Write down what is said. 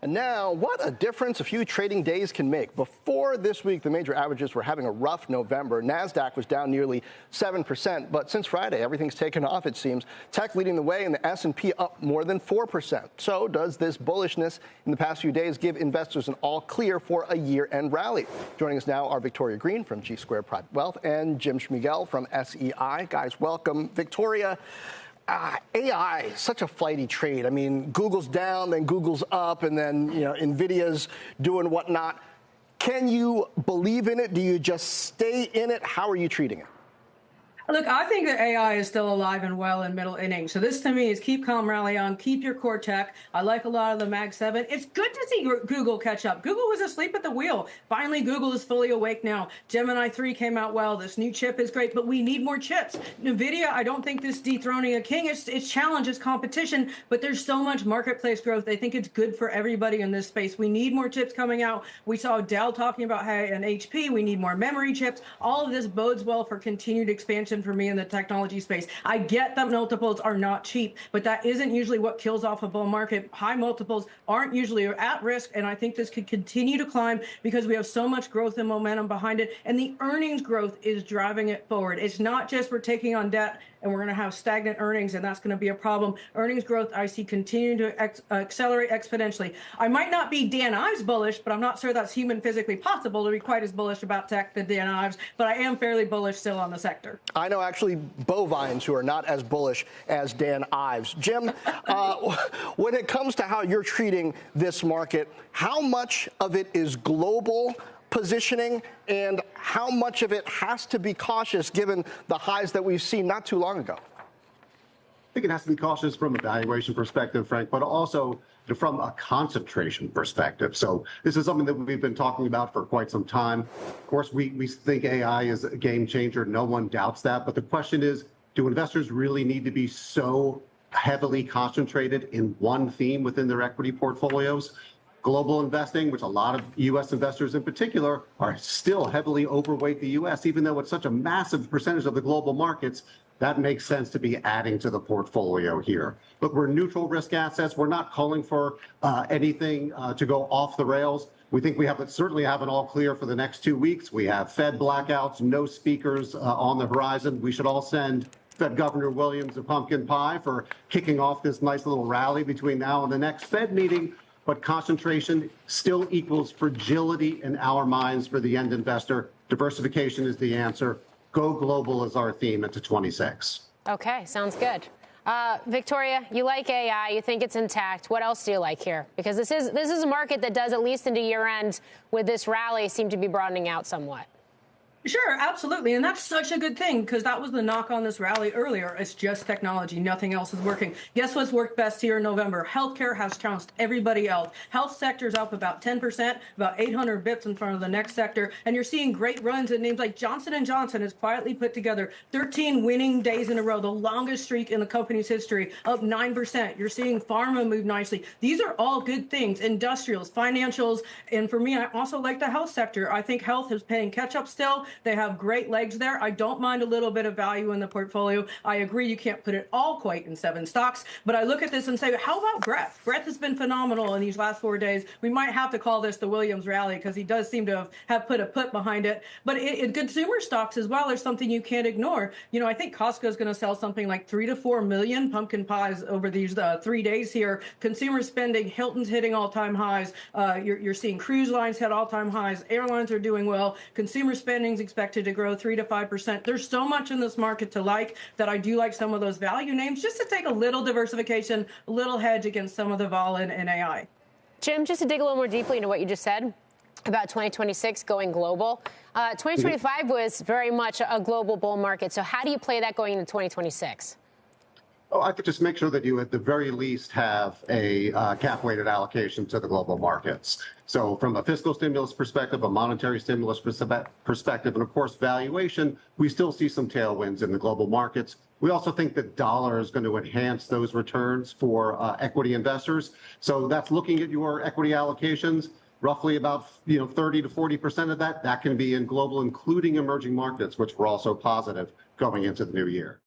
And now, what a difference a few trading days can make. Before this week, the major averages were having a rough November. NASDAQ was down nearly 7%, but since Friday, everything's taken off, it seems. Tech leading the way and the S&P up more than 4%. So does this bullishness in the past few days give investors an all clear for a year-end rally? Joining us now are Victoria Greene from G Squared Private Wealth and Jim Smigiel from SEI. Guys, welcome. Victoria, AI, such a flighty trade. I mean, Google's down, then Google's up, and then, NVIDIA's doing whatnot. Can you believe in it? Do you just stay in it? How are you treating it? Look, I think that AI is still alive and well in middle innings. So this to me is keep calm, rally on, keep your core tech. I like a lot of the Mag 7. It's good to see Google catch up. Google was asleep at the wheel. Finally, Google is fully awake now. Gemini 3 came out well. This new chip is great, but we need more chips. NVIDIA, I don't think this dethroning a king. It's challenge, it's competition, but there's so much marketplace growth. I think it's good for everybody in this space. We need more chips coming out. We saw Dell talking about an HP. We need more memory chips. All of this bodes well for continued expansion for me in the technology space. I get that multiples are not cheap, but that isn't usually what kills off a bull market. High multiples aren't usually at risk, and I think this could continue to climb because we have so much growth and momentum behind it, and the earnings growth is driving it forward. It's not just we're taking on debt and we're going to have stagnant earnings, and that's going to be a problem. Earnings growth, I see continuing to accelerate exponentially. I might not be Dan Ives bullish, but I'm not sure that's human physically possible to be quite as bullish about tech than Dan Ives, but I am fairly bullish still on the sector. I know actually bovines who are not as bullish as Dan Ives. Jim, when it comes to how you're treating this market, how much of it is global positioning and how much of it has to be cautious given the highs that we've seen not too long ago? I think it has to be cautious from a valuation perspective, Frank, but also from a concentration perspective. So this is something that we've been talking about for quite some time. Of course, we think AI is a game changer. No one doubts that. But the question is, do investors really need to be so heavily concentrated in one theme within their equity portfolios? Global investing, which a lot of U.S. investors in particular are still heavily overweight the U.S., even though it's such a massive percentage of the global markets, that makes sense to be adding to the portfolio here. Look, we're neutral risk assets. We're not calling for anything to go off the rails. We think we certainly have an all clear for the next 2 weeks. We have Fed blackouts, no speakers on the horizon. We should all send Fed Governor Williams a pumpkin pie for kicking off this nice little rally between now and the next Fed meeting. But concentration still equals fragility in our minds for the end investor. Diversification is the answer. Go global is our theme into 26. Okay, sounds good. Victoria, you like AI. You think it's intact. What else do you like here? Because this is a market that does, at least into year end, with this rally, seem to be broadening out somewhat. Sure, absolutely. And that's such a good thing because that was the knock on this rally earlier. It's just technology. Nothing else is working. Guess what's worked best here in November? Healthcare has trounced everybody else. Health sector's up about 10%, about 800 bips in front of the next sector. And you're seeing great runs in names like Johnson & Johnson has quietly put together 13 winning days in a row, the longest streak in the company's history, up 9%. You're seeing pharma move nicely. These are all good things. Industrials, financials. And for me, I also like the health sector. I think health is paying catch up still. They have great legs there. I don't mind a little bit of value in the portfolio. I agree you can't put it all quite in 7 stocks, but I look at this and say, how about Breath? Breath has been phenomenal in these last 4 days. We might have to call this the Williams rally because he does seem to have put a put behind it. But in consumer stocks as well, there's something you can't ignore. I think Costco is going to sell something like 3 to 4 million pumpkin pies over these 3 days here. Consumer spending, Hilton's hitting all-time highs. You're seeing cruise lines hit all-time highs. Airlines are doing well. Consumer spending is expected to grow 3 to 5%. There's so much in this market to like that I do like some of those value names just to take a little diversification, a little hedge against some of the vol in AI. Jim, just to dig a little more deeply into what you just said about 2026 going global. 2025 was very much a global bull market. So how do you play that going into 2026? Oh, I could just make sure that you, at the very least, have a cap-weighted allocation to the global markets. So from a fiscal stimulus perspective, a monetary stimulus perspective, and of course, valuation, we still see some tailwinds in the global markets. We also think the dollar is going to enhance those returns for equity investors. So that's looking at your equity allocations. Roughly about 30 to 40% of that can be in global, including emerging markets, which were also positive going into the new year.